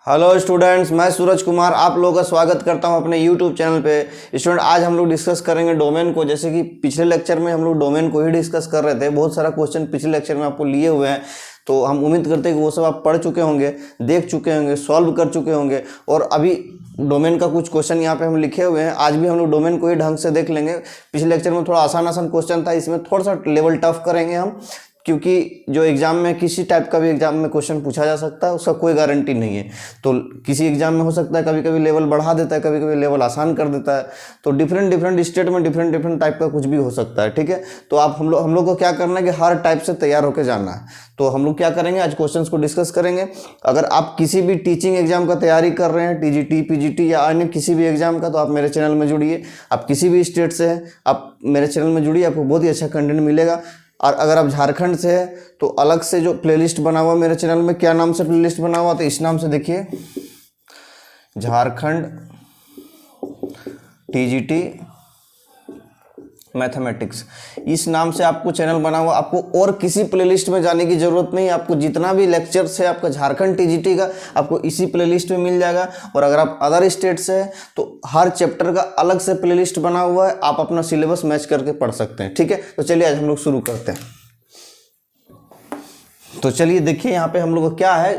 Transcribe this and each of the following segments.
Hello students, मैं सूरज कुमार आप लोगों का स्वागत करता हूं अपने यूट्यूब चैनल पे। स्टूडेंट, आज हम लोग डिस्कस करेंगे डोमेन को। जैसे कि पिछले लेक्चर में हम लोग डोमेन को ही डिस्कस कर रहे थे। बहुत सारा क्वेश्चन पिछले लेक्चर में आपको लिए हुए हैं, तो हम उम्मीद करते हैं कि वो सब आप पढ़ चुके होंगे, देख चुके होंगे, सॉल्व कर चुके होंगे। और अभी डोमेन का कुछ क्वेश्चन यहाँ पे हम लिखे हुए हैं। आज भी हम लोग डोमेन को ही ढंग से देख लेंगे। पिछले लेक्चर में थोड़ा आसान क्वेश्चन था, इसमें थोड़ा सा लेवल टफ करेंगे हम, क्योंकि जो एग्जाम में किसी टाइप का भी एग्जाम में क्वेश्चन पूछा जा सकता है, उसका कोई गारंटी नहीं है। तो किसी एग्जाम में हो सकता है कभी कभी लेवल बढ़ा देता है, कभी कभी लेवल आसान कर देता है। तो डिफरेंट स्टेट में डिफरेंट टाइप का कुछ भी हो सकता है, ठीक है। तो आप हम लोग को क्या करना है कि हर टाइप से तैयार होकर जाना है। तो हम लोग क्या करेंगे, आज क्वेश्चंस को डिस्कस करेंगे। अगर आप किसी भी टीचिंग एग्जाम का तैयारी कर रहे हैं, टीजीटी, पीजीटी या अन्य किसी भी एग्जाम का, तो आप मेरे चैनल में जुड़िए। आप किसी भी स्टेट से हैं, आप मेरे चैनल में जुड़िए, आपको बहुत ही अच्छा कंटेंट मिलेगा। और अगर आप झारखंड से है तो अलग से जो प्लेलिस्ट बना हुआ मेरे चैनल में, क्या नाम से प्लेलिस्ट बना हुआ, तो इस नाम से देखिए, झारखंड टीजीटी मैथमेटिक्स, इस नाम से आपको चैनल बना हुआ। आपको और किसी प्लेलिस्ट में जाने की जरूरत नहीं। आपको जितना भी लेक्चर्स है आपका झारखंड टीजीटी का, आपको इसी प्लेलिस्ट में मिल जाएगा। और अगर आप अदर स्टेट से हैं तो हर चैप्टर का अलग से प्लेलिस्ट बना हुआ है, आप अपना सिलेबस मैच करके पढ़ सकते हैं, ठीक है। तो चलिए आज हम लोग शुरू करते हैं। तो चलिए देखिए, यहाँ पे हम लोग को क्या है,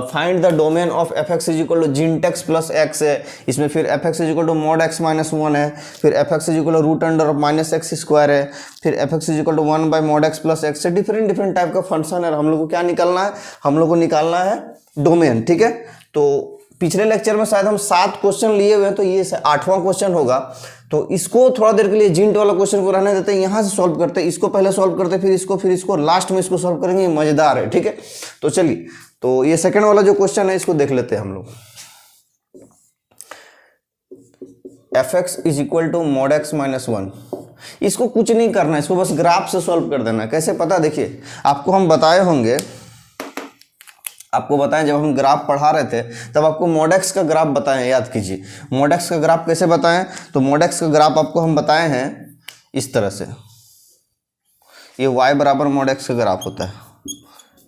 find the domain of f x is equal to जिनटेक्स प्लस एक्स है। इसमें फिर f x is equal to mod x minus 1 है, फिर f x is equal to root under of minus x square है, फिर f x is equal to 1 by mod x plus x है। Different type का function है। हम लोग को क्या निकालना है, हम लोग को निकालना है डोमेन, ठीक है। तो पिछले लेक्चर में शायद हम 7 क्वेश्चन लिए हुए हैं, तो ये 8वां क्वेश्चन होगा। तो इसको थोड़ा देर के लिए जिंट वाला क्वेश्चन को रहने देते हैं, यहाँ से सॉल्व करते हैं। इसको पहले सॉल्व करते हैं, फिर इसको लास्ट में इसको सॉल्व करेंगे। मजेदार है, ठीक है। तो चलिए, तो ये सेकंड वाला जो क्वेश्चन है इसको देख लेते हैं हम लोग। F x is equal to mod x minus 1। इसको कुछ नहीं करना है, इसको बस ग्राफ से सॉल्व कर देना है। कैसे पता, देखिए आपको हम बताए होंगे, आपको बताएं जब हम ग्राफ पढ़ा रहे थे तब आपको मॉड एक्स का ग्राफ बताएं, याद कीजिए। मॉड एक्स का ग्राफ कैसे बताएं, तो मॉड एक्स का ग्राफ आपको हम बताए हैं इस तरह से। ये y बराबर मॉड एक्स का ग्राफ होता है,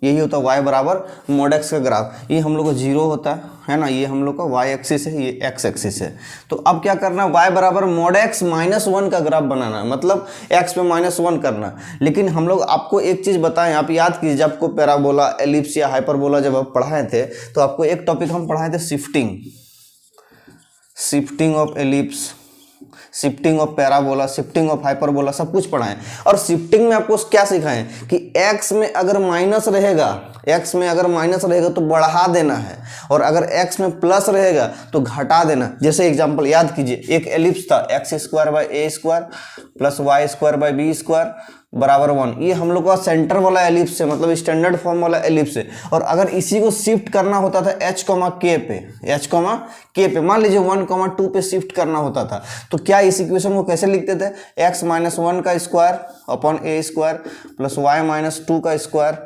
यही होता है y बराबर मॉड एक्स का ग्राफ। ये हम लोग का 0 होता है ना, ये हम लोग का y एक्सिस है, ये x एक्सिस है। तो अब क्या करना है, y बराबर मॉड एक्स माइनस 1 का ग्राफ बनाना है, मतलब x पे -1 करना। लेकिन हम लोग आपको एक चीज़ बताएं, आप याद कीजिए, जब आपको पैराबोला, एलिप्स या हाइपरबोला जब आप पढ़ाए थे, तो आपको एक टॉपिक हम पढ़ाए थे, shifting of ellipse, shifting of parabola, shifting of hyperbola, सब कुछ पढ़ाएं। और शिफ्टिंग में आपको क्या सिखाएं कि x में अगर माइनस रहेगा, x में अगर माइनस रहेगा तो बढ़ा देना है, और अगर x में प्लस रहेगा तो घटा देना। जैसे एग्जांपल याद कीजिए, एक एलिप्स था, x square by a square plus y square by b square बराबर 1। ये हम लोग का सेंटर वाला एलिप्स है, मतलब स्टैंडर्ड फॉर्म वाला एलिप्स है। और अगर इसी को शिफ्ट करना होता था h, k पे, मान लीजिए 1, 2 पे शिफ्ट करना होता था, तो क्या इस इक्वेशन को कैसे लिखते थे, x माइनस 1 का स्क्वायर अपॉन ए स्क्वायर प्लस वाई माइनस 2 का स्क्वायर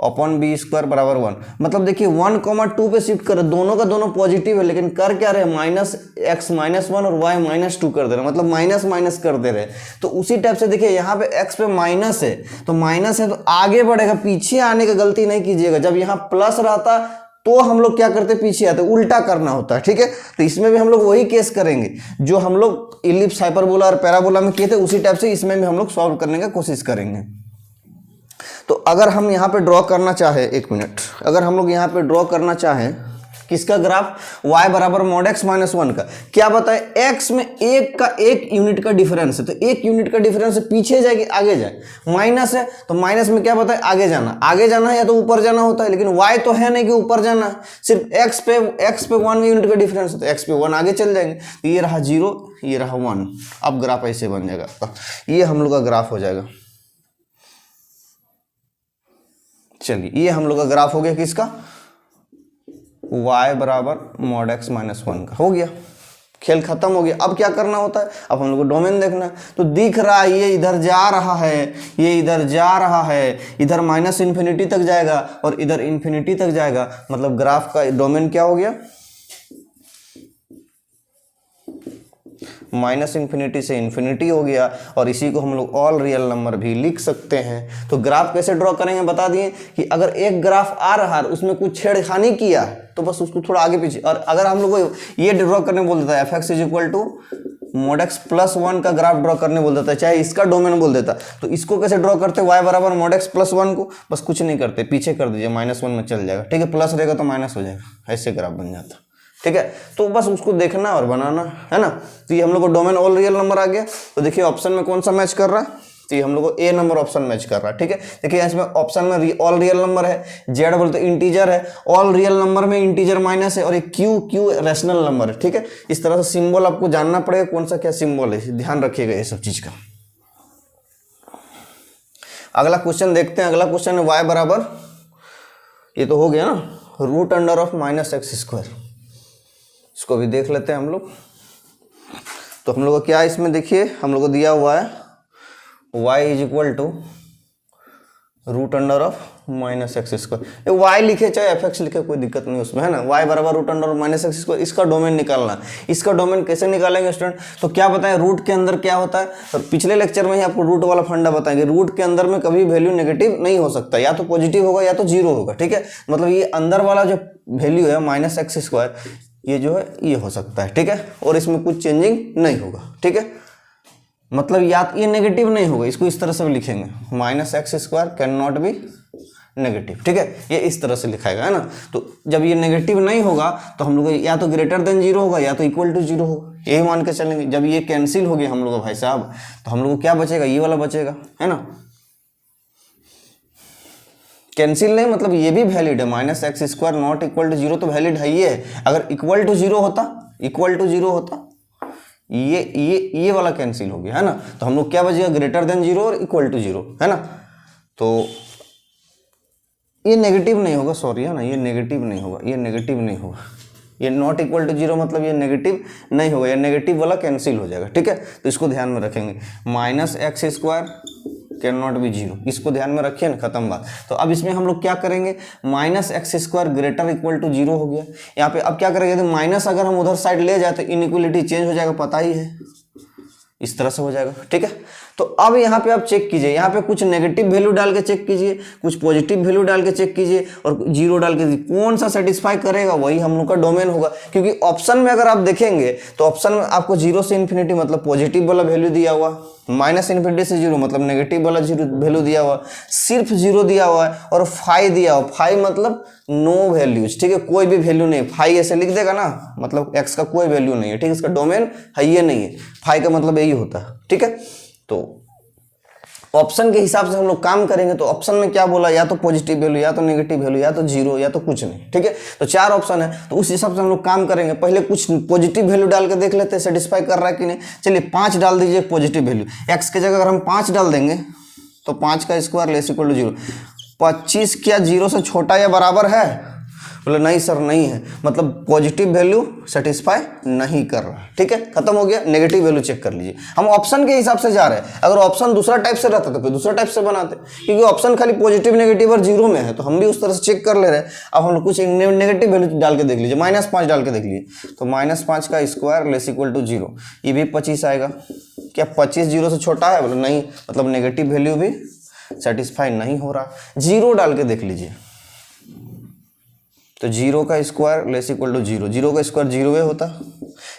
अपॉन बी स्क्वायर बराबर 1। मतलब देखिए 1, 2 पे शिफ्ट कर, दोनों का दोनों पॉजिटिव है, लेकिन कर क्या रहे, माइनस एक्स माइनस 1 और वाई माइनस 2 कर दे रहे, मतलब माइनस कर दे रहे। तो उसी टाइप से देखिए यहाँ पे एक्स पे माइनस है, तो माइनस है तो आगे बढ़ेगा, पीछे आने का गलती नहीं कीजिएगा। जब यहाँ प्लस रहता तो हम लोग क्या करते, पीछे आते, उल्टा करना होता है, ठीक है। तो इसमें भी हम लोग वही केस करेंगे जो हम लोग इलिप्स, हाइपरबोला और पैराबोला में किए थे, उसी टाइप से इसमें भी हम लोग सॉल्व करने का कोशिश करेंगे। तो अगर हम यहाँ पे ड्रॉ करना चाहे, एक मिनट, अगर हम लोग यहाँ पे ड्रॉ करना चाहें किसका ग्राफ, y बराबर मॉड एक्स माइनस 1 का, क्या बताए, x में एक यूनिट का डिफरेंस है, तो 1 यूनिट का डिफरेंस है, पीछे जाएगी आगे जाए, माइनस है तो माइनस में क्या बताए, आगे जाना है या तो ऊपर जाना होता है, लेकिन y तो है नहीं कि ऊपर जाना है, सिर्फ x पे 1 यूनिट का डिफरेंस है, तो x पे 1 आगे चल जाएंगे। तो ये रहा 0, ये रहा 1। अब ग्राफ ऐसे बन जाएगा, ये हम लोग का ग्राफ हो जाएगा। चलिए, ये हम लोग का ग्राफ हो गया किसका, y बराबर मॉड एक्स माइनस 1 का, हो गया, खेल खत्म हो गया। अब क्या करना होता है, अब हम लोग को डोमेन देखना है। तो दिख रहा है ये इधर जा रहा है, ये इधर जा रहा है, इधर माइनस इन्फिनिटी तक जाएगा और इधर इन्फिनिटी तक जाएगा, मतलब ग्राफ का डोमेन क्या हो गया, माइनस इन्फिनिटी से इन्फिनिटी हो गया, और इसी को हम लोग ऑल रियल नंबर भी लिख सकते हैं। तो ग्राफ कैसे ड्रॉ करेंगे बता दिए कि अगर एक ग्राफ आ रहा है उसमें कुछ छेड़खानी किया तो बस उसको थोड़ा आगे पीछे, और अगर हम लोग को ये ड्रॉ करने बोल देता है f x is equal to mod x plus 1 का ग्राफ ड्रॉ करने बोल देता है, चाहे इसका डोमेन बोल देता, तो इसको कैसे ड्रॉ करते, y बराबर mod x प्लस 1 को बस कुछ नहीं करते, पीछे कर दीजिए, -1 में चल जाएगा, ठीक है, प्लस रहेगा तो माइनस हो जाएगा, ऐसे ग्राफ बन जाता, ठीक है। तो बस उसको देखना और बनाना है ना। तो ये हम लोग को डोमेन ऑल रियल नंबर आ गया। तो देखिए ऑप्शन में कौन सा मैच कर रहा है, तो ये हम लोग को ए नंबर ऑप्शन मैच कर रहा है, ठीक है। देखिए इसमें ऑप्शन में ऑल रियल नंबर है, जेड बोलते इंटीजर है, ऑल रियल नंबर में इंटीजर माइनस है, और एक क्यू रैशनल नंबर है, ठीक है। इस तरह से सिंबल आपको जानना पड़ेगा कौन सा क्या सिंबल है, ध्यान रखिएगा ये सब चीज का। अगला क्वेश्चन देखते हैं। अगला क्वेश्चन है y बराबर, ये तो हो गया ना, root under of minus x square, इसको भी देख लेते हैं हम लोग। तो हम लोग को क्या इसमें देखिए हम लोग को दिया हुआ है y is equal to root under of minus x square, ये y लिखे चाहे एफ एक्स लिखे कोई दिक्कत नहीं उसमें, है ना। y बराबर root under of minus x square, इसका डोमेन निकालना। इसका डोमेन कैसे निकालेंगे स्टूडेंट, तो क्या बताएं, रूट के अंदर क्या होता है, और पिछले लेक्चर में ही आपको रूट वाला फंडा बताएंगे, रूट के अंदर में कभी वैल्यू नेगेटिव नहीं हो सकता, या तो पॉजिटिव होगा या तो जीरो होगा, ठीक है। मतलब ये अंदर वाला जो वैल्यू है माइनस एक्स स्क्वायर, ये जो है ये हो सकता है, ठीक है, और इसमें कुछ चेंजिंग नहीं होगा, ठीक है। मतलब या ये नेगेटिव नहीं होगा, इसको इस तरह से भी लिखेंगे, minus x square can not be negative, ठीक है, ये इस तरह से लिखाएगा, है ना। तो जब ये नेगेटिव नहीं होगा तो हम लोग या तो ग्रेटर देन जीरो होगा या तो इक्वल टू जीरो होगा, यही मान के चलेंगे। जब ये कैंसिल हो गया हम लोग भाई साहब, तो हम लोग को क्या बचेगा, ये वाला बचेगा, है ना। कैंसिल नहीं मतलब ये भी वैलिड है, minus x square not equal to zero तो वैलिड है ये है। अगर इक्वल टू जीरो होता ये वाला कैंसिल हो गया, है ना। तो हम लोग क्या बचेगा, ग्रेटर देन जीरो और इक्वल टू जीरो, है ना। तो ये नेगेटिव नहीं होगा, सॉरी, है ना, ये नेगेटिव नहीं होगा, ये नेगेटिव नहीं होगा, ये नॉट इक्वल टू जीरो मतलब ये नेगेटिव नहीं होगा, ये नेगेटिव वाला कैंसिल हो जाएगा, ठीक है। तो इसको ध्यान में रखेंगे, minus x square can not be zero, इसको ध्यान में रखिए ना, खत्म बात। तो अब इसमें हम लोग क्या करेंगे, minus x square greater equal to zero हो गया। यहाँ पे अब क्या करेंगे, तो माइनस अगर हम उधर साइड ले जाए तो इनइक्वलिटी चेंज हो जाएगा, पता ही है, इस तरह से हो जाएगा, ठीक है। तो अब यहाँ पे आप चेक कीजिए, यहाँ पे कुछ नेगेटिव वैल्यू डाल के चेक कीजिए, कुछ पॉजिटिव वैल्यू डाल के चेक कीजिए, और जीरो डाल के, कौन सा सेटिस्फाई करेगा वही हम लोग का डोमेन होगा। क्योंकि ऑप्शन में अगर आप देखेंगे तो ऑप्शन में आपको जीरो से इन्फिनिटी मतलब पॉजिटिव वाला वैल्यू दिया हुआ, माइनस इन्फिनिटी से जीरो मतलब नेगेटिव वाला जीरो वैल्यू दिया हुआ, सिर्फ जीरो दिया हुआ है, और फाइव दिया हुआ, फाइव मतलब नो वैल्यूज, ठीक है, कोई भी वैल्यू नहीं, फाइव ऐसे लिख देगा ना, मतलब एक्स का कोई वैल्यू नहीं है, ठीक है, इसका डोमेन है ये नहीं है, फाइव का मतलब यही होता है, ठीक है। तो ऑप्शन के हिसाब से हम लोग काम करेंगे। तो ऑप्शन में क्या बोला, या तो पॉजिटिव वैल्यू या तो नेगेटिव वैल्यू या तो जीरो या तो कुछ नहीं, ठीक है। तो चार ऑप्शन है, तो उस हिसाब से हम लोग काम करेंगे। पहले कुछ पॉजिटिव वैल्यू डाल के देख लेते हैं सेटिस्फाई कर रहा है कि नहीं। चलिए 5 डाल दीजिए पॉजिटिव वैल्यू, एक्स के जगह अगर हम 5 डाल देंगे तो 5 का square less equal to zero, 25 क्या जीरो से छोटा या बराबर है, बोले नहीं सर नहीं है, मतलब पॉजिटिव वैल्यू सेटिस्फाई नहीं कर रहा, ठीक है, खत्म हो गया। नेगेटिव वैल्यू चेक कर लीजिए, हम ऑप्शन के हिसाब से जा रहे हैं, अगर ऑप्शन दूसरा टाइप से रहता तो फिर दूसरा टाइप से बनाते, क्योंकि ऑप्शन खाली पॉजिटिव नेगेटिव और जीरो में है, तो हम भी उस तरह से चेक कर ले रहे हैं। अब हम लोग कुछ नेगेटिव वैल्यू डाल के देख लीजिए, -5 डाल के देख लीजिए, तो -5 का square less equal to zero, ये भी 25 आएगा। क्या 25 जीरो से छोटा है, बोले नहीं, मतलब नेगेटिव वैल्यू भी सेटिस्फाई नहीं हो रहा। जीरो डाल के देख लीजिए, तो जीरो का square less equal to zero, zero का स्क्वायर जीरो होता,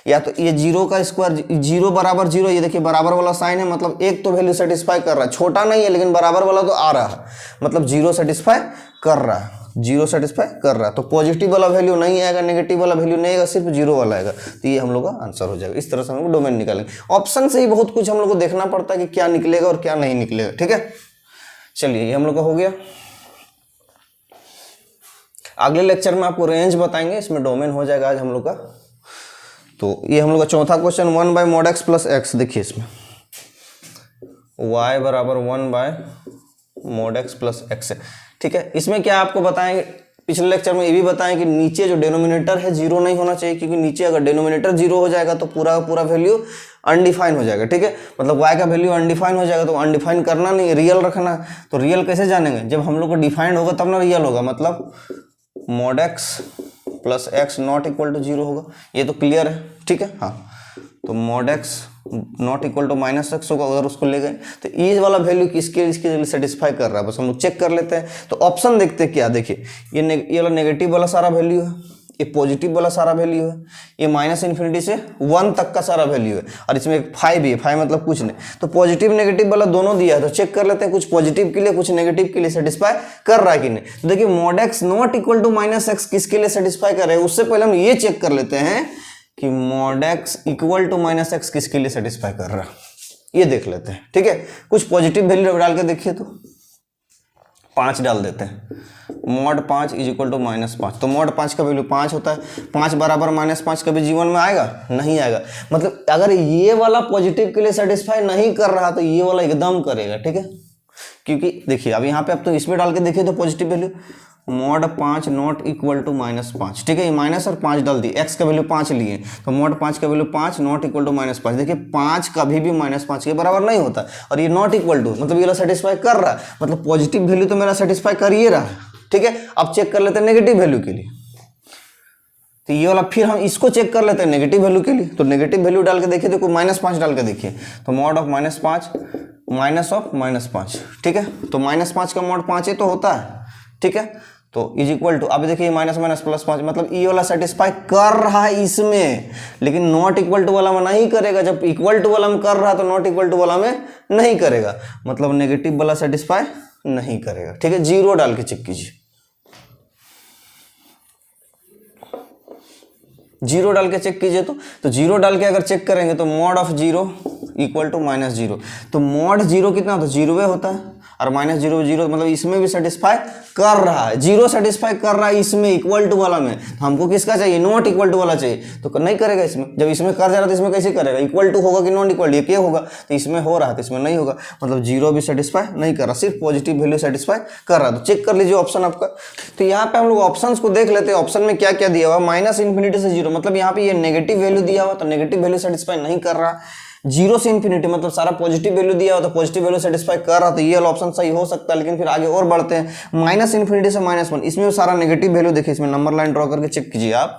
या तो ये जीरो का स्क्वायर, जीरो बराबर जीरो, ये देखिए बराबर वाला साइन है, मतलब एक तो वैल्यू सेटिस्फाई कर रहा है, छोटा नहीं है लेकिन बराबर वाला तो आ रहा है, मतलब जीरो सेटिस्फाई कर रहा है, जीरो सेटिस्फाई कर रहा है। तो पॉजिटिव वाला वैल्यू नहीं आएगा, नेगेटिव वाला वैल्यू नहीं आएगा, सिर्फ जीरो वाला आएगा, तो ये हम लोग का आंसर हो जाएगा। इस तरह से हम लोग डोमेन निकालेंगे। ऑप्शन से ही बहुत कुछ हम लोग को देखना पड़ता है कि क्या निकलेगा और क्या नहीं निकलेगा, ठीक है। चलिए ये हम लोग का हो गया। अगले लेक्चर में आपको रेंज बताएंगे, इसमें डोमेन हो जाएगा आज हम लोग का। तो ये हम लोग का चौथा question 1 bye mod x plus x. देखिए इसमें y बराबर 1 bye mod x plus x है, ठीक है। इसमें क्या आपको बताएंगे, पिछले लेक्चर में ये भी बताएं कि नीचे जो डिनोमिनेटर है जीरो नहीं होना चाहिए, क्योंकि नीचे अगर डिनोमिनेटर जीरो हो जाएगा तो पूरा का पूरा वैल्यू अनडिफाइन हो जाएगा, ठीक है। मतलब y का वैल्यू अनडिफाइन हो जाएगा, तो अनडिफाइन करना नहीं, रियल रखना। तो रियल कैसे जानेंगे, जब हम लोग को डिफाइंड होगा तब ना रियल होगा, मतलब mod x plus x not equal to zero होगा। ये तो क्लियर है, ठीक है। हाँ, तो mod x not equal to minus x होगा, अगर उसको ले गए तो ये वाला वैल्यू किसके लिए सेटिस्फाई कर रहा है, बस हम लोग चेक कर लेते हैं। तो ऑप्शन देखते हैं क्या, देखिए ये वाला नेगेटिव वाला सारा वैल्यू है, ये पॉजिटिव वाला सारा वैल्यू है, ये माइनस इन्फिनिटी से 1 तक का सारा वैल्यू है, और इसमें एक 5 भी है, 5 मतलब कुछ नहीं। तो पॉजिटिव नेगेटिव वाला दोनों दिया है, तो चेक कर लेते हैं कुछ पॉजिटिव के लिए कुछ नेगेटिव के लिए सेटिस्फाई कर रहा है कि नहीं। तो देखिए mod x not equal to minus x किसके लिए सेटिस्फाई कर रहे हैं, उससे पहले हम ये चेक कर लेते हैं कि mod x equal to minus x किसके लिए सेटिस्फाई कर रहा है, ये देख लेते हैं। ठीक है, कुछ पॉजिटिव वैल्यू डाल के देखिए, तो 5 डाल देते हैं, mod 5 is equal to minus 5। तो मॉड 5 का वैल्यू 5 होता है, 5 बराबर माइनस 5 कभी जीवन में आएगा, नहीं आएगा। मतलब अगर ये वाला पॉजिटिव के लिए सेटिस्फाई नहीं कर रहा तो ये वाला एकदम करेगा। ठीक है, क्योंकि देखिए अब यहाँ पे अब तो इसमें डाल के देखिए तो positive value mod 5 not equal to minus 5। ठीक है, ये माइनस और 5 डाल दिए, एक्स का वैल्यू 5 लिए, तो मॉड 5 का value 5 not equal to minus 5। देखिए 5 कभी भी माइनस 5 के बराबर नहीं होता, और ये नॉट इक्वल टू मतलब ये वाला सेटिस्फाई कर रहा है, मतलब पॉजिटिव वैल्यू तो मेरा सेटिस्फाई कर ही रहा है। ठीक है, अब चेक कर लेते हैं नेगेटिव वैल्यू के लिए, तो ये वाला फिर हम इसको चेक कर लेते हैं नेगेटिव वैल्यू के लिए। तो नेगेटिव वैल्यू डाल के देखिए, देखो माइनस 5 डाल के देखिए, तो mod of minus 5 minus of minus 5। ठीक है, तो माइनस 5 का मॉड 5 ही तो होता है। ठीक है, तो इज इक्वल टू, अब देखिए माइनस माइनस प्लस 5, मतलब ये वाला सेटिस्फाई कर रहा है इसमें, लेकिन नॉट इक्वल टू वाला में नहीं करेगा। जब इक्वल टू वाला में कर रहा है तो नॉट इक्वल टू वाला में नहीं करेगा, मतलब नेगेटिव वाला सेटिस्फाई नहीं करेगा। ठीक है, 0 डाल के चेक कीजिए, 0 डाल के चेक कीजिए, तो 0 डाल के अगर चेक करेंगे तो mod of 0 equal to minus 0। तो मॉड 0 कितना होता है, 0 होता है, और माइनस 0 0 मतलब इसमें भी सेटिस्फाई कर रहा है, 0 सेटिस्फाई कर रहा है इसमें इक्वल टू वाला में। तो हमको किसका चाहिए, नॉट इक्वल टू वाला चाहिए, तो नहीं करेगा इसमें। जब इसमें कर जा रहा है तो इसमें कैसे करेगा, इक्वल टू होगा कि नॉट इक्वल, ये क्या होगा, तो इसमें हो रहा है तो इसमें नहीं होगा, मतलब 0 भी सेटिस्फाई नहीं कर रहा, सिर्फ पॉजिटिव वैल्यू सेटिस्फाई कर रहा है। तो चेक कर लीजिए ऑप्शन आपका। तो यहाँ पे हम लोग ऑप्शन को देख लेते हैं, ऑप्शन में क्या क्या दिया हुआ, माइनस इन्फिनिटी से 0, मतलब यहाँ पे ये नेगेटिव वैल्यू दिया हुआ, तो नेगेटिव वैल्यू सेटिस्फाई नहीं कर रहा। 0 से इन्फिनिटी मतलब सारा पॉजिटिव वैल्यू दिया हो तो पॉजिटिव वैल्यू सेटिस्फाई कर रहा, तो ये वाला ऑप्शन सही हो सकता है। लेकिन फिर आगे और बढ़ते हैं, माइनस इन्फिनिटी से माइनस 1, इसमें सारा नेगेटिव वैल्यू देखिए, इसमें नंबर लाइन ड्रॉ करके चेक कीजिए आप,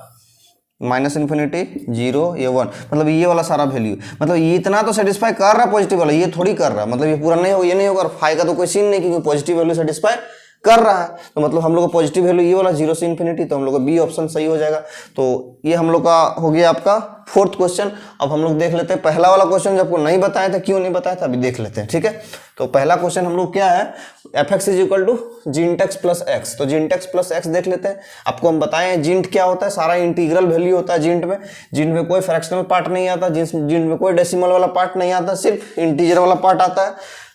माइनस इन्फिनिटी 0 ये 1, मतलब ये वाला सारा वैल्यू, मतलब ये इतना तो सेटिस्फाई कर रहा पॉजिटिव वाला, ये थोड़ी कर रहा, मतलब ये पूरा नहीं होगा, ये नहीं होगा। और फाई का तो कोई सीन नहीं, क्योंकि पॉजिटिव वैल्यू सेटिस्फाई कर रहा है, तो मतलब हम लोग का पॉजिटिव वैल्यू ये वाला 0 से इन्फिनिटी, तो हम लोग का बी ऑप्शन सही हो जाएगा। तो ये हम लोग का हो गया आपका 4th क्वेश्चन। अब हम लोग देख लेते हैं पहला वाला क्वेश्चन, जो आपको नहीं बताया था, क्यों नहीं बताया था, अभी देख लेते हैं। ठीक है, तो पहला क्वेश्चन हम लोग क्या है, f(x) इज इक्वल टू जिंट(x) प्लस एक्स। तो जिंट(x) प्लस एक्स देख लेते हैं। आपको हम बताएं जिंट क्या होता है, सारा इंटीग्रल वैल्यू होता है जिंट में। जिंट में कोई फ्रैक्शनल पार्ट नहीं आता, जिंट में कोई डेसिमल वाला पार्ट नहीं आता, सिर्फ इंटीजर वाला पार्ट आता है।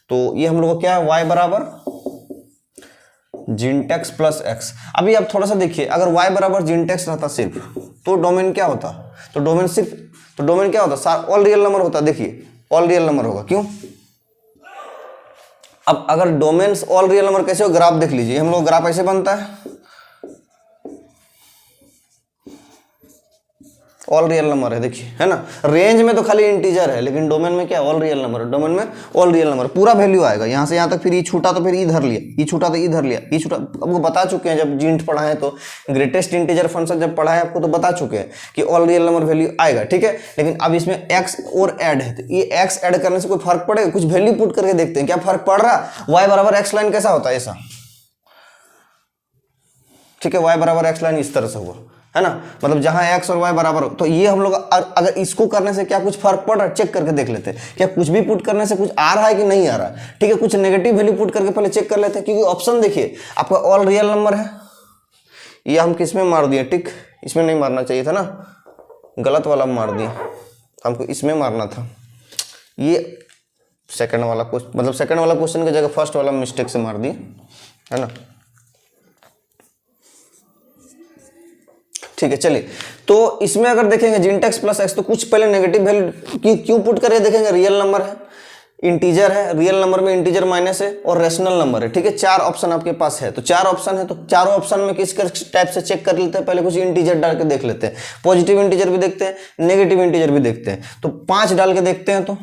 तो ये हम लोग को क्या है, y बराबर जिंट(x) प्लस एक्स। अभी आप थोड़ा सा देखिए, अगर y बराबर जिंट(x) रहता सिर्फ, तो डोमेन क्या होता, तो डोमेन क्या होता, ऑल रियल नंबर होता। देखिए ऑल रियल नंबर होगा, क्यों, अब अगर डोमेन ऑल रियल नंबर कैसे हो, ग्राफ देख लीजिए, हम लोग ग्राफ ऐसे बनता है, ऑल रियल नंबर है, देखिए है ना। रेंज में तो खाली इंटीजर है, लेकिन डोमेन में क्या, ऑल रियल नंबर है। डोमेन में ऑल रियल नंबर पूरा वैल्यू आएगा, यहाँ से यहाँ तक, फिर ये छूटा तो फिर इधर लिया, ये छूटा तो इधर लिया, ये छूटा। आपको बता चुके हैं जब जिंट पढ़ा है, तो ग्रेटेस्ट इंटीजर फंक्शन जब पढ़ा है आपको, तो बता चुके हैं कि ऑल रियल नंबर वैल्यू आएगा। ठीक है, लेकिन अब इसमें एक्स और ऐड है, तो ये एक्स ऐड करने से कोई फर्क पड़ेगा, कुछ वैल्यू पुट करके देखते हैं क्या फर्क पड़ रहा। वाई बराबर एक्स लाइन कैसा होता है, ऐसा। ठीक है, वाई बराबर एक्स लाइन इस तरह से हुआ, है ना, मतलब जहां x और y बराबर हो। तो ये हम लोग अगर इसको करने से क्या कुछ फर्क पड़ रहा है, चेक करके देख लेते हैं, क्या कुछ भी पुट करने से कुछ आ रहा है कि नहीं आ रहा। ठीक है, कुछ नेगेटिव वैल्यू पुट करके पहले चेक कर लेते हैं, क्योंकि ऑप्शन देखिए आपका ऑल रियल नंबर है, ये हम किस में मार दिए, टिक, इसमें नहीं मारना चाहिए था ना, गलत वाला मार दिए, हमको इसमें मारना था। ये सेकंड वाला क्वेश्चन, मतलब सेकंड वाला क्वेश्चन की जगह फर्स्ट वाला मिस्टेक से मार दिए, है ना। ठीक है, चलिए, तो इसमें अगर देखेंगे जिंट(x) प्लस एक्स, तो कुछ पहले नेगेटिव वैल्यू क्यों पुट करके देखेंगे, रियल नंबर है, इंटीजर है, रियल नंबर में इंटीजर माइनस है और रेशनल नंबर है। ठीक है, 4 ऑप्शन आपके पास है, तो 4 ऑप्शन है, तो चारों ऑप्शन में किस टाइप से चेक कर लेते हैं, पहले कुछ इंटीजर डाल के देख लेते हैं, पॉजिटिव इंटीजर भी देखते हैं, नेगेटिव इंटीजर भी देखते हैं। तो 5 डाल के देखते हैं, तो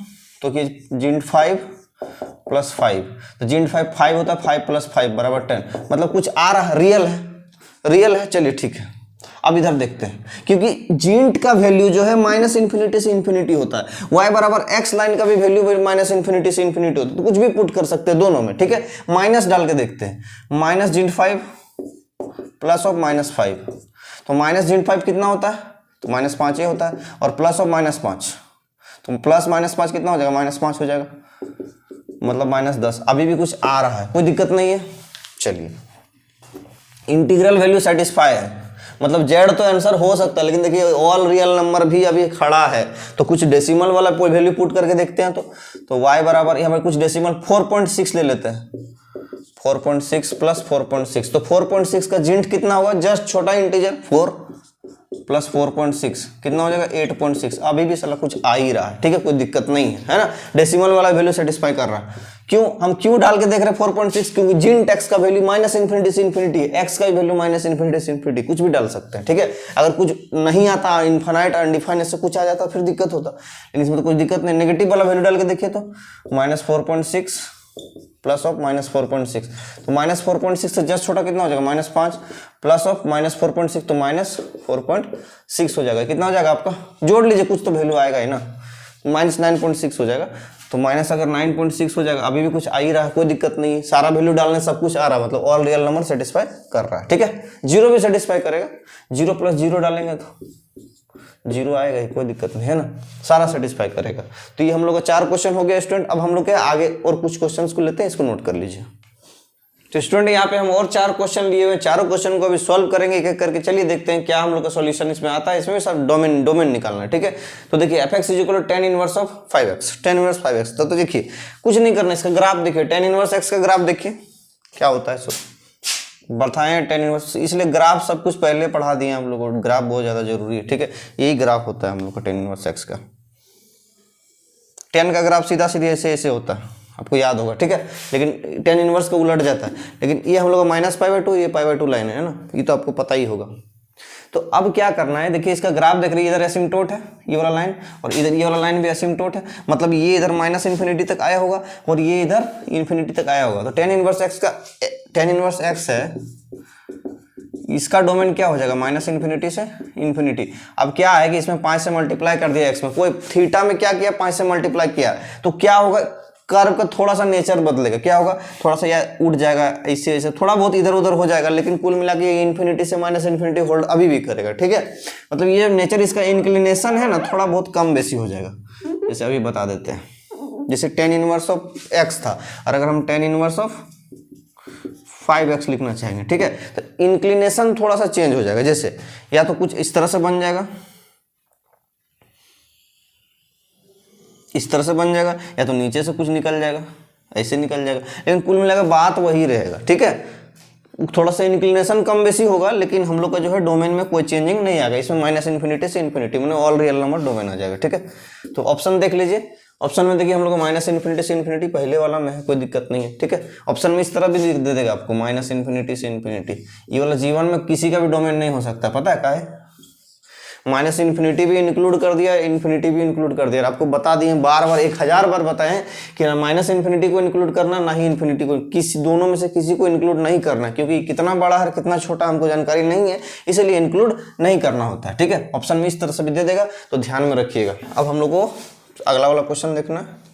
कि जिंट 5 प्लस 5, तो जिंट 5 होता है, 5 प्लस 5 बराबर 10, मतलब कुछ आ रहा है, रियल है। चलिए ठीक है, अब इधर देखते हैं, क्योंकि जींट का वैल्यू जो है माइनस इन्फिनिटी से इन्फिनिटी होता है, y बराबर एक्स लाइन का भी वैल्यू माइनस इन्फिनिटी से इन्फिनिटी होता है, तो कुछ भी पुट कर सकते हैं दोनों में, ठीक है। माइनस डाल के देखते हैं, माइनस जींट 5 प्लस ऑफ माइनस 5, तो माइनस जींट 5 कितना होता है, तो माइनस 5 ये होता है, और प्लस ऑफ माइनस 5, तो प्लस माइनस 5 कितना हो जाएगा, माइनस 5 हो जाएगा, मतलब माइनस 10। अभी भी कुछ आ रहा है, कोई दिक्कत नहीं है। चलिए, इंटीग्रल वैल्यू सेटिस्फाई है, मतलब जेड तो आंसर हो सकता है, लेकिन देखिए ऑल रियल नंबर भी अभी खड़ा है, तो कुछ डेसिमल वाला वैल्यू पुट करके देखते हैं। तो y बराबर यहाँ पर कुछ डेसिमल 4.6 ले लेते हैं, 4.6 प्लस 4.6, तो 4.6 का जींट कितना होगा, जस्ट छोटा इंटीजर 4 प्लस 4.6 कितना हो जाएगा 8.6। अभी भी साला कुछ आ ही रहा है, ठीक है, कोई दिक्कत नहीं है ना, डेसिमल वाला वैल्यू सेटिस्फाई कर रहा है। क्यों हम क्यों डाल के देख रहे हैं 4.6, क्योंकि जींट एक्स का वैल्यू माइनस इन्फिनिटी से इन्फिनिटी है, एक्स का वैल्यू माइनस इन्फिनिटी से इन्फिनिटी, कुछ भी डाल सकते हैं, ठीक है। अगर कुछ नहीं आता, इनफाइनाइट अनडिफाइनाइट से कुछ आ जाता फिर दिक्कत होता, लेकिन इसमें तो कुछ दिक्कत नहीं। नेगेटिव वाला वैल्यू डाल के देखिए तो माइनस 4.6 प्लस ऑफ माइनस 4.6, तो माइनस 4.6 से जस्ट छोटा कितना हो जाएगा, माइनस 5 प्लस ऑफ माइनस 4.6, तो माइनस 4.6 हो जाएगा। कितना हो जाएगा आपका, जोड़ लीजिए, कुछ तो वैल्यू आएगा ही ना, माइनस 9.6 हो जाएगा। तो माइनस अगर 9.6 हो जाएगा, अभी भी कुछ आ ही रहा है, कोई दिक्कत नहीं, सारा वैल्यू डालने सब कुछ आ रहा है, मतलब ऑल रियल नंबर सेटिस्फाई कर रहा है, ठीक है। जीरो भी सेटिस्फाई करेगा, 0 प्लस 0 डालेंगे तो 0 आएगा ही, कोई दिक्कत नहीं है ना, सारा सेटिस्फाई करेगा। तो ये हम लोग का 4 क्वेश्चन हो गया स्टूडेंट। अब हम लोग के आगे और कुछ क्वेश्चंस को लेते हैं, इसको नोट कर लीजिए। तो स्टूडेंट यहाँ पे हम और 4 क्वेश्चन लिए हुए, चारों क्वेश्चन को अभी सॉल्व करेंगे एक एक करके। चलिए देखते हैं क्या हम लोग का सॉल्यूशन इसमें आता है। इसमें सब डोमेन निकालना है, ठीक है। तो देखिए fx is equal to tan inverse of 5x, tan inverse 5x। तो देखिए कुछ नहीं करना, इसका ग्राफ देखिए, tan इनवर्स x का ग्राफ देखिए क्या होता है, सो बताएं tan इनवर्स, इसलिए ग्राफ सब कुछ पहले पढ़ा दिए हम लोग को, ग्राफ बहुत ज्यादा जरूरी है, ठीक है। यही ग्राफ होता है हम लोग का tan इनवर्स x का। tan का ग्राफ सीधा सीधा ऐसे होता है, आपको याद होगा, ठीक है। लेकिन tan इनवर्स का उलट जाता है, लेकिन ये हम लोग का माइनस π/2, ये π/2 लाइन है ना, ये तो आपको पता ही होगा। तो अब क्या करना है, देखिए इसका ग्राफ देख रही है, इधर एसिम्प्टोट है ये वाला लाइन, और इधर ये वाला लाइन भी एसिम्प्टोट है, मतलब ये इधर माइनस इन्फिनिटी तक आया होगा और ये इधर इन्फिनिटी तक आया होगा। तो tan इनवर्स x है, इसका डोमेन क्या हो जाएगा, माइनस इन्फिनिटी से इन्फिनिटी। अब क्या है कि इसमें 5 से मल्टीप्लाई कर दिया x में, कोई थीटा में क्या किया, 5 से मल्टीप्लाई किया, तो क्या होगा, कर्व का थोड़ा सा नेचर बदलेगा, क्या होगा, थोड़ा सा या उड़ जाएगा, ऐसे थोड़ा बहुत इधर उधर हो जाएगा, लेकिन कुल मिला के इन्फिनिटी से माइनस इन्फिनिटी होल्ड अभी भी करेगा, ठीक है। मतलब ये नेचर इसका इंक्लिनेशन है ना, थोड़ा बहुत कम बेसी हो जाएगा, जैसे अभी बता देते हैं। जैसे tan इनवर्स ऑफ x था, और अगर हम tan इनवर्स ऑफ 5x लिखना चाहेंगे, ठीक है, तो इंक्लिनेशन थोड़ा सा चेंज हो जाएगा, जैसे या तो कुछ इस तरह से बन जाएगा, इस तरह से बन जाएगा, या तो नीचे से कुछ निकल जाएगा, ऐसे निकल जाएगा, लेकिन कुल मिलाकर बात वही रहेगा, ठीक है। थोड़ा सा इंक्लिनेशन कम बेसी होगा, लेकिन हम लोग का जो है डोमेन में कोई चेंजिंग नहीं आएगा, इसमें माइनस इन्फिनिटी से इन्फिनिटी में ऑल रियल नंबर डोमेन आ जाएगा, ठीक है। तो ऑप्शन देख लीजिए, ऑप्शन में देखिए हम लोग को माइनस इन्फिनिटी से इन्फिनिटी पहले वाला में है, कोई दिक्कत नहीं है, ठीक है। ऑप्शन में इस तरह भी दे देगा आपको माइनस इन्फिनिटी से इन्फिनिटी। ये वाला जीवन में किसी का भी डोमेन नहीं हो सकता, पता है क्या है, माइनस इन्फिनिटी भी इंक्लूड कर दिया, इन्फिनिटी भी इंक्लूड कर दिया। आपको बता दिए बार बार, 1000 बार बताएं कि ना माइनस इन्फिनिटी को इंक्लूड करना, ना ही इन्फिनिटी को, किसी दोनों में से किसी को इंक्लूड नहीं करना, क्योंकि कितना बड़ा है कितना छोटा हमको जानकारी नहीं है, इसलिए इंक्लूड नहीं करना होता है, ठीक है। ऑप्शन में इस तरह से भी दे देगा, तो ध्यान में रखिएगा। अब हम लोग को अगला वाला क्वेश्चन देखना है।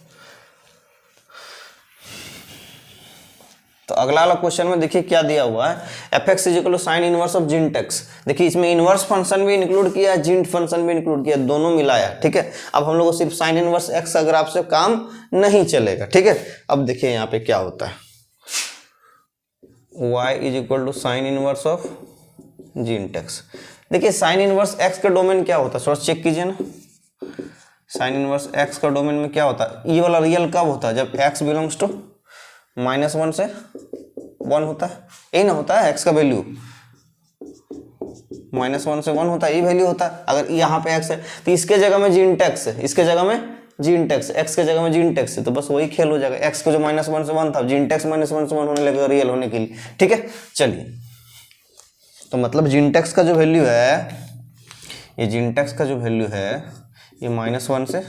तो अगला वाला क्वेश्चन में देखिए क्या दिया हुआ है, fx is equal to sine inverse of जींट x। देखिए इसमें इनवर्स फंक्शन भी इंक्लूड किया, जींट फंक्शन भी इंक्लूड किया, दोनों मिलाया, ठीक है। अब हम लोग को सिर्फ साइन इनवर्स x का ग्राफ से काम नहीं चलेगा, ठीक है। अब देखिए यहाँ पे क्या होता है, y is equal to sine inverse of जींट x। देखिए साइन इनवर्स x का डोमेन क्या होता है, थोड़ा चेक कीजिए ना। साइन इनवर्स x का डोमेन में क्या होता है, ये वाला रियल कब होता है, जब x बिलोंग्स टू -1 से 1 होता है, यही ना होता है, x का वैल्यू -1 से 1 होता है, ये वैल्यू होता है। अगर यहाँ पे x है तो इसके जगह में जींट x है, इसके जगह में जींट x, x के जगह में जींट x है, तो बस वही खेल हो जाएगा। x को जो -1 से 1 था, जींट x -1 से 1 होने लगेगा रियल होने के लिए, ठीक है। चलिए, तो मतलब जींट x का जो वैल्यू है, ये जींट x का जो वैल्यू है, ये -1 से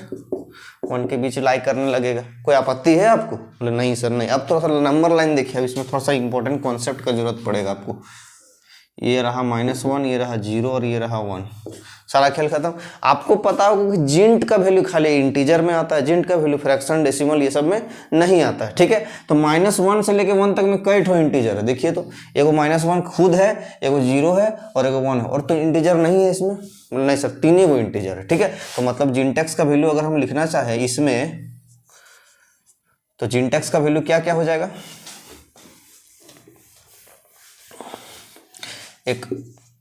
1 के बीच लाई करने लगेगा। कोई आपत्ति है आपको? बोले नहीं सर नहीं। अब थोड़ा सा नंबर लाइन देखिए, अब इसमें थोड़ा सा इंपॉर्टेंट कॉन्सेप्ट का जरूरत पड़ेगा आपको। ये रहा -1, ये रहा 0 और ये रहा 1, सारा खेल खत्म। आपको पता होगा कि जिंट का वैल्यू खाली इंटीजर में आता है, जिंट का वैल्यू फ्रैक्शन, डेसिमल ये सब में नहीं आता है, ठीक है। तो -1 से लेके 1 तक में कई ठो इंटीजर है, देखिए तो एगो -1 खुद है, एगो 0 है और एगो 1 है, और तो इंटीजर नहीं है इसमें, नहीं सर, 3 ही वो इंटीजर है, ठीक है। तो मतलब जिंटेक्स का वैल्यू अगर हम लिखना चाहें इसमें, तो जिंटेक्स का वैल्यू क्या क्या हो जाएगा, एक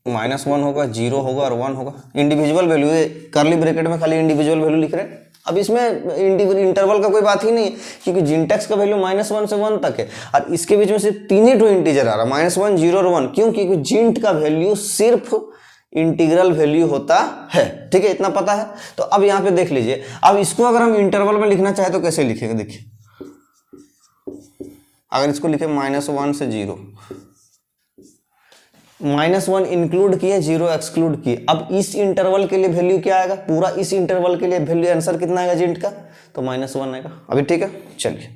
-1 होगा, 0 होगा और 1 होगा, इंडिविजुअल वैल्यू, करली ब्रैकेट में खाली इंडिविजुअल वैल्यू लिख रहे हैं। अब इसमें इंटरवल का कोई बात ही नहीं है, क्योंकि जिंटेक्स का वैल्यू -1 से 1 तक है और इसके बीच में सिर्फ 3 ही इंटीजर आ रहा है, -1, 0 और 1। क्यों? क्योंकि जिंट का वैल्यू सिर्फ इंटीग्रल वैल्यू होता है, ठीक है, इतना पता है। तो अब यहाँ पे देख लीजिए, अब इसको अगर हम इंटरवल में लिखना चाहे तो कैसे लिखेंगे, देखिए अगर इसको लिखे -1 से 0, -1 इंक्लूड किए, 0 एक्सक्लूड किए, अब इस इंटरवल के लिए वैल्यू क्या आएगा, पूरा इस इंटरवल के लिए वैल्यू आंसर कितना आएगा जिंट का, तो -1 आएगा। अभी ठीक है, चलिए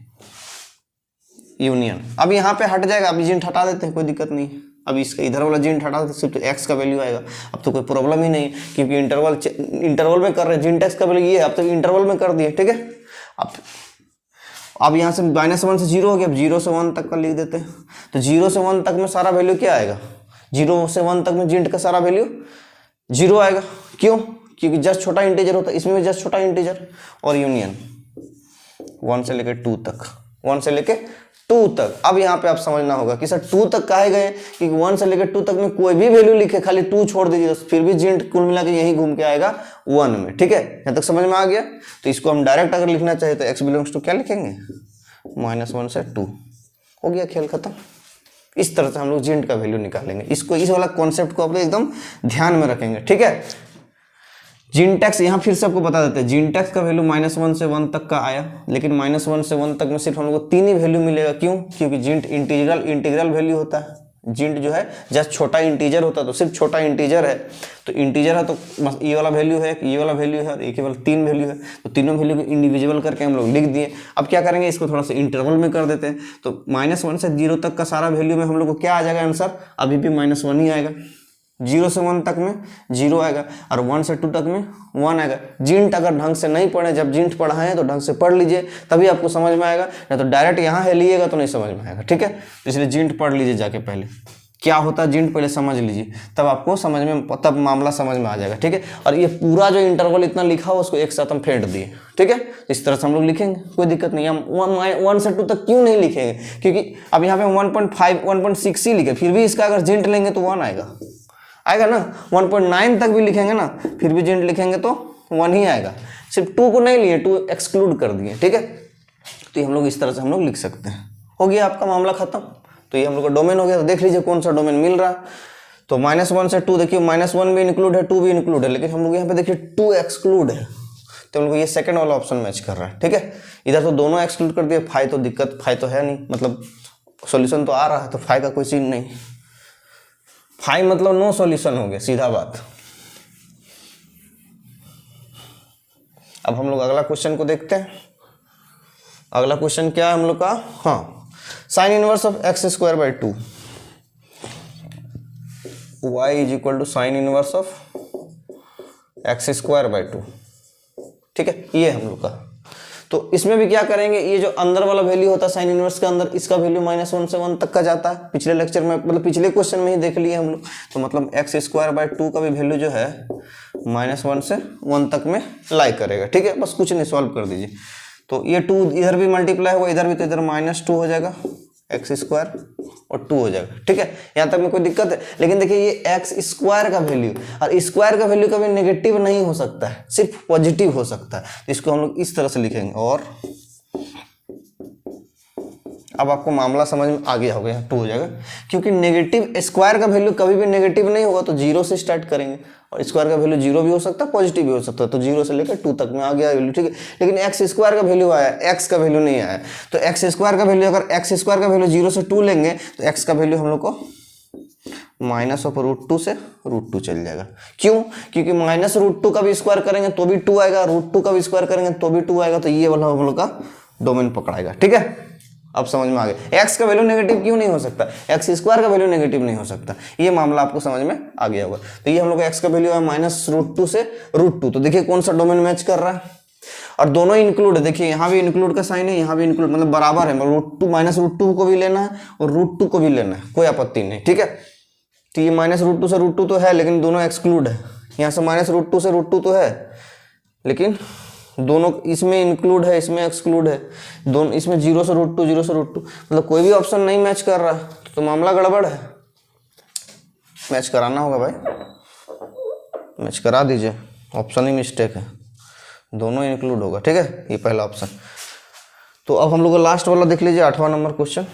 यूनियन, अब यहाँ पे हट जाएगा, अभी जिंट हटा देते हैं, कोई दिक्कत नहीं है। अब इसका इधर वाला जिंट हटा देते, सिर्फ एक्स का वैल्यू आएगा, अब तो कोई प्रॉब्लम ही नहीं, क्योंकि इंटरवल में कर रहे हैं, जिंट एक्स का वैल्यू ये है, अब तो इंटरवल में कर दिए, ठीक है। अब यहाँ से -1 से 0 हो गया, अब 0 से 1 तक का लिख देते हैं। तो 0 से 1 तक में सारा वैल्यू क्या आएगा, 0 से 1 तक में जिंट का सारा वैल्यू 0 आएगा। क्यों? क्योंकि जस्ट छोटा इंटीजर होता है, इसमें भी जस्ट छोटा इंटीजर, और यूनियन 1 से लेके 2 तक, 1 से लेके 2 तक। अब यहाँ पे आप समझना होगा कि सर 2 तक काहे गए, क्योंकि 1 से लेके 2 तक में कोई भी वैल्यू लिखे, खाली 2 छोड़ दीजिए, फिर भी जिंट कुल मिला के यही घूम के आएगा 1 में, ठीक है। यहाँ तक समझ में आ गया। तो इसको हम डायरेक्ट अगर लिखना चाहे तो x बिलोंग्स टू क्या लिखेंगे, -1 से 2, हो गया, खेल खत्म। इस तरह से हम लोग जिंट का वैल्यू निकालेंगे। इसको, इस वाला कॉन्सेप्ट को आप लोग एकदम ध्यान में रखेंगे, ठीक है। जिंटेक्स यहाँ फिर से आपको बता देते हैं, जिंटेक्स का वैल्यू -1 से 1 तक का आया, लेकिन -1 से 1 तक में सिर्फ हम लोग को 3 ही वैल्यू मिलेगा। क्यों? क्योंकि जिंट इंटीग्रल वैल्यू होता है, जिंट जो है जस्ट छोटा इंटीजर होता है, तो सिर्फ छोटा इंटीजर है, तो इंटीजर है तो बस ये वाला वैल्यू है, ये वाला वैल्यू है, एक केवल 3 वैल्यू है, तो तीनों वैल्यू को इंडिविजुअल करके हम लोग लिख दिए। अब क्या करेंगे, इसको थोड़ा सा इंटरवल में कर देते हैं, तो -1 से 0 तक का सारा वैल्यू में हम लोग को क्या आ जाएगा आंसर, अभी भी -1 ही आएगा। 0 से 1 तक में 0 आएगा और 1 से 2 तक में 1 आएगा। जिंट अगर ढंग से नहीं पढ़े, जब जिंट पढ़ाएं तो ढंग से पढ़ लीजिए, तभी आपको समझ में आएगा, नहीं तो डायरेक्ट यहाँ है लिएगा तो नहीं समझ में आएगा, ठीक है। इसलिए जिंट पढ़ लीजिए जाके, पहले क्या होता है जिंट पहले समझ लीजिए, तब आपको समझ में, तब मामला समझ में आ जाएगा, ठीक है। और ये पूरा जो इंटरवल इतना लिखा हो उसको एक साथ हम फेंट दिए, ठीक है। इस तरह से हम लोग लिखेंगे, कोई दिक्कत नहीं। हम 1 से 2 तक क्यों नहीं लिखेंगे, क्योंकि अब यहाँ पे 1.5 1.6 ही लिखे, फिर भी इसका अगर जिंट लेंगे तो 1 आएगा ना। 1.9 तक भी लिखेंगे ना, फिर भी जिंट लिखेंगे तो 1 ही आएगा। सिर्फ 2 को नहीं लिए, 2 एक्सक्लूड कर दिए, ठीक है। तो हम लोग इस तरह से हम लोग लिख सकते हैं। हो गया आपका मामला खत्म। तो ये हम लोग का डोमेन हो गया। तो देख लीजिए कौन सा डोमेन मिल रहा है। तो -1 से 2, देखिए -1 भी इंक्लूड है, 2 भी इंक्लूड है, लेकिन हम लोग यहाँ पे देखिए 2 एक्सक्लूड है, तो हम लोग ये सेकंड वाला ऑप्शन मैच कर रहा है, ठीक है। इधर तो दोनों एक्सक्लूड कर दिए, फाई तो दिक्कत, फाई तो है नहीं, मतलब सॉल्यूशन तो आ रहा है, तो फाई का कोई सीन नहीं, फाई मतलब नो सॉल्यूशन हो गया, सीधा बात। अब हम लोग अगला क्वेश्चन को देखते हैं। अगला क्वेश्चन क्या है हम लोग का, हाँ, sign inverse of x²/2 y = sine inverse of x²/2, ठीक है, ये हम लोग का। तो इसमें भी क्या करेंगे, ये जो अंदर वाला वैल्यू होता है साइन इनवर्स के अंदर, इसका वैल्यू -1 से 1 तक का जाता है। पिछले लेक्चर में, मतलब पिछले क्वेश्चन में ही देख लिए हम लोग। तो मतलब x²/2 का भी वैल्यू जो है -1 से 1 तक में लाई करेगा, ठीक है। बस कुछ नहीं, सॉल्व कर दीजिए। तो ये 2 इधर भी मल्टीप्लाई होगा, इधर भी, तो इधर -2 हो जाएगा, x² और 2 हो जाएगा, ठीक है। यहाँ तक में कोई दिक्कत है। लेकिन देखिए ये x² का वैल्यू और स्क्वायर का वैल्यू कभी नेगेटिव नहीं हो सकता है, सिर्फ पॉजिटिव हो सकता है। तो इसको हम लोग इस तरह से लिखेंगे। और अब आपको मामला समझ में आ गया होगा, यहाँ 2 हो जाएगा, क्योंकि नेगेटिव स्क्वायर का वैल्यू कभी भी नेगेटिव नहीं होगा, तो 0 से स्टार्ट करेंगे, और स्क्वायर का वैल्यू 0 भी हो सकता है, पॉजिटिव भी हो सकता है। तो 0 से लेकर 2 तक में आ गया वैल्यू, ठीक है। लेकिन x² का वैल्यू आया, x का वैल्यू नहीं आया। तो x² का वैल्यू, अगर x² का वैल्यू 0 से 2 लेंगे तो x का वैल्यू हम लोग को -√2 से √2 चल जाएगा। क्यों? क्योंकि -√2 का भी स्क्वायर करेंगे तो भी 2 आएगा, √2 का भी स्क्वायर करेंगे तो भी 2 आएगा। तो ये वाला हम लोग का डोमेन पकड़ाएगा, ठीक है। अब समझ में आ गया एक्स का वैल्यू नेगेटिव क्यों नहीं हो सकता, एक्स स्क्वायर का वैल्यू नेगेटिव नहीं हो सकता, ये मामला आपको समझ में आ गया होगा। तो ये हम लोग एक्स का वैल्यू है -√2 से √2, तो देखिए कौन सा डोमेन मैच कर रहा है, और दोनों इंक्लूड है, देखिए यहाँ भी इंक्लूड का साइन है, यहाँ भी इंक्लूड, मतलब बराबर है, -√2 को भी लेना है और √2 को भी लेना है, कोई आपत्ति नहीं, ठीक है। तो ये -√2 से √2 तो है, लेकिन दोनों एक्सक्लूड है, यहाँ से -√2 से √2 तो है, लेकिन दोनों इसमें इंक्लूड है, इसमें एक्सक्लूड है, दोनों इसमें 0 से √2 0 से √2, मतलब कोई भी ऑप्शन नहीं मैच कर रहा, तो मामला गड़बड़ है, मैच कराना होगा भाई, मैच करा दीजिए, ऑप्शन ही मिस्टेक है, दोनों इंक्लूड होगा, ठीक है, ये पहला ऑप्शन। तो अब हम लोग को लास्ट वाला देख लीजिए, 8वां नंबर क्वेश्चन।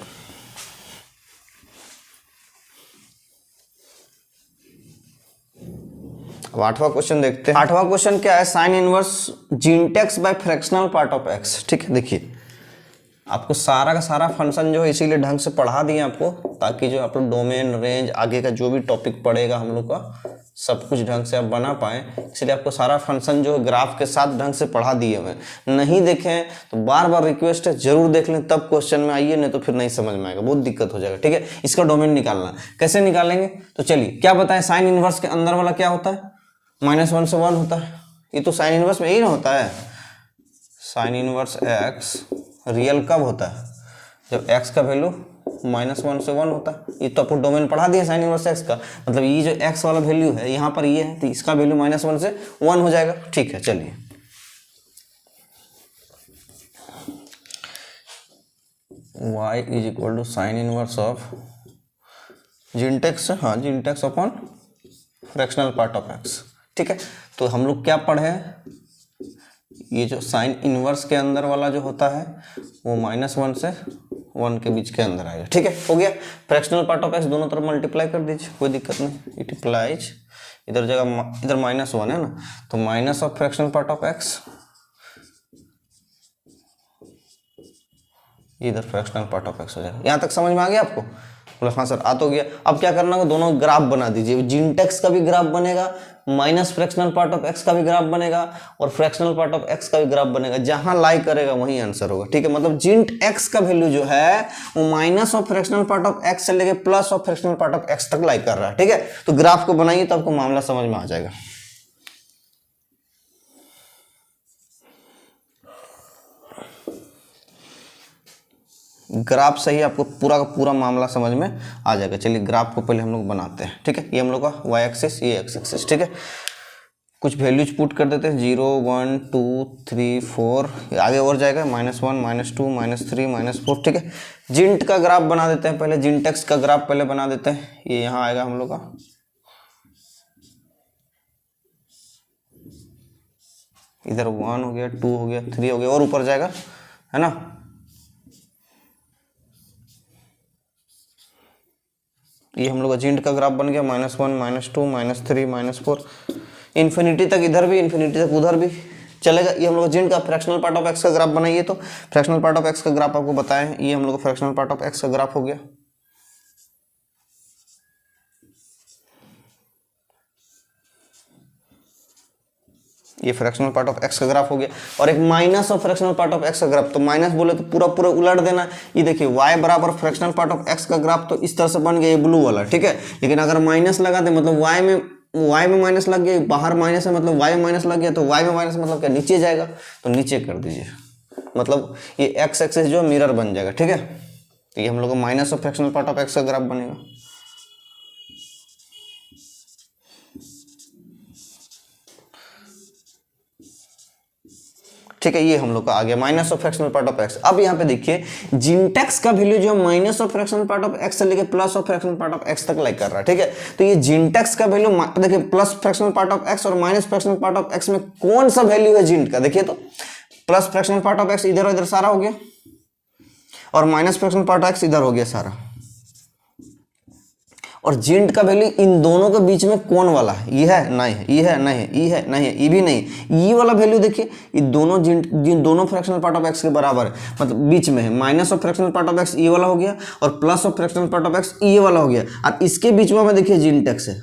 अब 8वां क्वेश्चन देखते हैं। 8वां क्वेश्चन क्या है, साइन इनवर्स जिंटेक्स by fractional part of x, ठीक है। देखिए आपको सारा का सारा फंक्शन जो है इसीलिए ढंग से पढ़ा दिए आपको, ताकि जो आप लोग डोमेन रेंज आगे का जो भी टॉपिक पड़ेगा हम लोग का सब कुछ ढंग से आप बना पाए, इसलिए आपको सारा फंक्शन जो है ग्राफ के साथ ढंग से पढ़ा दिए हुए। नहीं देखें तो बार बार रिक्वेस्ट है जरूर देख लें, तब क्वेश्चन में आइए, नहीं तो फिर नहीं समझ में आएगा, बहुत दिक्कत हो जाएगा, ठीक है। इसका डोमेन निकालना कैसे निकालेंगे, तो चलिए क्या बताएं, साइन इनवर्स के अंदर वाला क्या होता है, -1 से 1 होता है, ये तो साइन इनवर्स में यही ना होता है, साइन इनवर्स एक्स रियल कब होता है, जब एक्स का वैल्यू -1 से 1 होता है, ये तो आपको डोमेन पढ़ा दिया साइन इनवर्स एक्स का, मतलब ये जो एक्स वाला वैल्यू है यहाँ पर ये है, तो इसका वैल्यू -1 से 1 हो जाएगा, ठीक है। चलिए y = साइन इनवर्स ऑफ जिंटेक्स, हाँ जिंटेक्स upon fractional part of x, ठीक है। तो हम लोग क्या पढ़े, ये जो साइन इनवर्स के अंदर वाला जो होता है वो -1 से 1 के बीच के अंदर आएगा, ठीक है, हो गया। फ्रैक्शनल पार्ट ऑफ एक्स दोनों तरफ मल्टीप्लाई कर दीजिए, कोई दिक्कत नहीं, इट अप्लाइज, इधर जगह इधर -1 है ना, तो minus of fractional part of x, इधर फ्रैक्शनल पार्ट ऑफ एक्स हो जाएगा। यहाँ तक समझ में आ गया आपको, बोला हाँ सर आ तो गया। अब क्या करना होगा, दोनों ग्राफ बना दीजिए, जिंटेक्स का भी ग्राफ बनेगा, minus fractional part of x का भी ग्राफ बनेगा, और फ्रैक्शनल पार्ट ऑफ एक्स का भी ग्राफ बनेगा, जहां लाई करेगा वहीं आंसर होगा, ठीक है। मतलब जिंट एक्स का वैल्यू जो है वो minus of fractional part of x से लेके plus of fractional part of x तक लाई कर रहा है, ठीक है। तो ग्राफ को बनाइए तो आपको मामला समझ में आ जाएगा। ग्राफ से ही आपको पूरा का पूरा मामला समझ में आ जाएगा। चलिए ग्राफ को पहले हम लोग बनाते हैं, ठीक है। ये हम लोग का वाई एक्सिस, ये एक्स एक्सिस, ठीक है। कुछ वैल्यूज पुट कर देते हैं, 0 1 2 3 4, आगे और जाएगा -1 -2 -3 -4, ठीक है। जिंट का ग्राफ बना देते हैं पहले, जिंटेक्स का ग्राफ पहले बना देते हैं, ये यहाँ आएगा हम लोग का, इधर 1 हो गया, 2 हो गया, 3 हो गया, और ऊपर जाएगा, है ना। ये हम लोग का जिंट का ग्राफ बन गया, -1 -2 -3 -4, इन्फिनिटी तक इधर भी, इन्फिनिटी तक उधर भी चलेगा। ये हम लोग जिंट का फ्रैक्शनल पार्ट ऑफ एक्स का ग्राफ बनाइए, तो फ्रैक्शनल पार्ट ऑफ एक्स का ग्राफ आपको बताएं, ये हम लोग का फ्रैक्शनल पार्ट ऑफ एक्स का ग्राफ हो गया। ये फ्रैक्शनल पार्ट ऑफ एक्स का ग्राफ हो गया, और एक minus of fractional part of x का ग्राफ, तो माइनस बोले तो पूरा पूरा उलट देना। ये देखिए y बराबर फ्रैक्शनल पार्ट ऑफ एक्स का ग्राफ तो इस तरह से बन गया, ये ब्लू वाला, ठीक है। लेकिन अगर माइनस लगा दे, मतलब y में माइनस लग गया, बाहर माइनस है मतलब y में माइनस लग गया, तो y में माइनस मतलब क्या, नीचे जाएगा, तो नीचे कर दीजिए, मतलब ये एक्स एक्सिस जो मिरर बन जाएगा, ठीक है। तो ये हम लोग को minus of fractional part of x का ग्राफ बनेगा। ठीक है, ये हम लोग का आ गया minus of fractional part of x. अब यहाँ पे देखिए जिंटेक्स का वैल्यू जो minus of fractional part of x से लेके plus of fractional part of x तक लाइक कर रहा है, ठीक है। तो ये जिंटेक्स का वैल्यू देखिए plus fractional part of x और minus fractional part of x में कौन सा वैल्यू है जिंट का, देखिए तो plus fractional part of x इधर इधर सारा हो गया, और minus fractional part of x इधर हो गया सारा, और जिंट का वैल्यू इन दोनों के बीच में कौन वाला है, ये है नहीं है, ये है नहीं है, ये है नहीं है, ये भी नहीं, ये वाला वैल्यू देखिए ये दोनों जिन दोनों फ्रैक्शनल पार्ट ऑफ एक्स के बराबर है, मतलब बीच में है। Minus of fractional part of x ये वाला हो गया, और plus of fractional part of x ये वाला हो गया, और इसके बीच में देखिए जिंटेक्स है।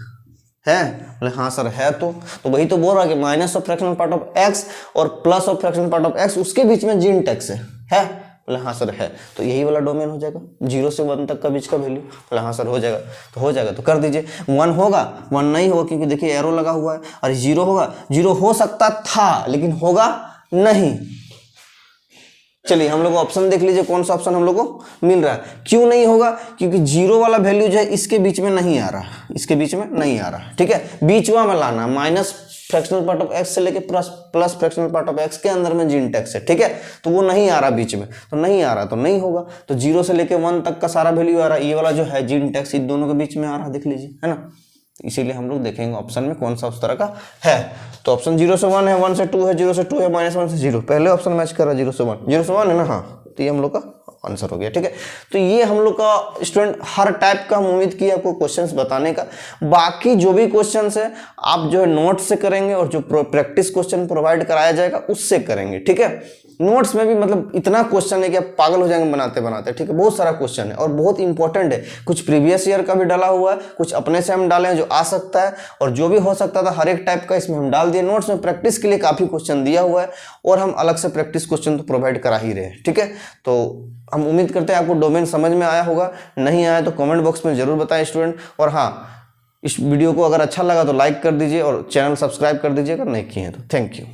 बोले हाँ सर है, तो वही तो बोल रहा है कि minus of fractional part of x और plus of fractional part of x उसके बीच में जिंटेक्स है। बोले हाँ सर है, तो यही वाला डोमेन हो जाएगा, 0 से 1 तक का बीच का वैल्यू। बोले हाँ सर हो जाएगा, तो हो जाएगा तो कर दीजिए। 1 होगा, 1 नहीं होगा क्योंकि देखिए एरो लगा हुआ है, और 0 होगा, 0 हो सकता था लेकिन होगा नहीं। चलिए हम लोग ऑप्शन देख लीजिए कौन सा ऑप्शन हम लोग को मिल रहा है। क्यों नहीं होगा, क्योंकि 0 वाला वैल्यू जो है इसके बीच में नहीं आ रहा, इसके बीच में नहीं आ रहा, ठीक है। बीचवा में लाना, minus fractional part of x से लेके plus fractional part of x के अंदर में जीन टैक्स है, ठीक है। तो वो नहीं आ रहा बीच में, तो नहीं आ रहा तो नहीं होगा। तो 0 से लेके 1 तक का सारा वैल्यू आ रहा है, ये वाला जो है जीन टैक्स इन दोनों के बीच में आ रहा है, देख लीजिए, है ना। इसीलिए हम लोग देखेंगे ऑप्शन में कौन सा उस तरह का है। तो ऑप्शन 0 से 1 है, 1 से 2 है, 0 से 2 है, -1 से 0, पहले ऑप्शन मैच कर रहा है 0 से 1, 0 से 1 है ना, हाँ, तो ये हम लोग का आंसर हो गया, ठीक है। तो ये हम लोग का स्टूडेंट हर टाइप का हम उम्मीद किया आपको क्वेश्चंस बताने का। बाकी जो भी क्वेश्चंस है आप जो है नोट से करेंगे, और जो प्रैक्टिस क्वेश्चन प्रोवाइड कराया जाएगा उससे करेंगे, ठीक है। नोट्स में भी मतलब इतना क्वेश्चन है कि आप पागल हो जाएंगे बनाते बनाते, ठीक है। बहुत सारा क्वेश्चन है और बहुत इंपॉर्टेंट है, कुछ प्रीवियस ईयर का भी डाला हुआ है, कुछ अपने से हम डाले हैं जो आ सकता है, और जो भी हो सकता था हर एक टाइप का इसमें हम डाल दिए। नोट्स में प्रैक्टिस के लिए काफ़ी क्वेश्चन दिया हुआ है, और हम अलग से प्रैक्टिस क्वेश्चन तो प्रोवाइड करा ही रहे हैं, ठीक है। तो हम उम्मीद करते हैं आपको डोमेन समझ में आया होगा, नहीं आया तो कमेंट बॉक्स में जरूर बताएं स्टूडेंट। और हाँ, इस वीडियो को अगर अच्छा लगा तो लाइक कर दीजिए, और चैनल सब्सक्राइब कर दीजिए अगर नहीं किए हैं तो। Thank you.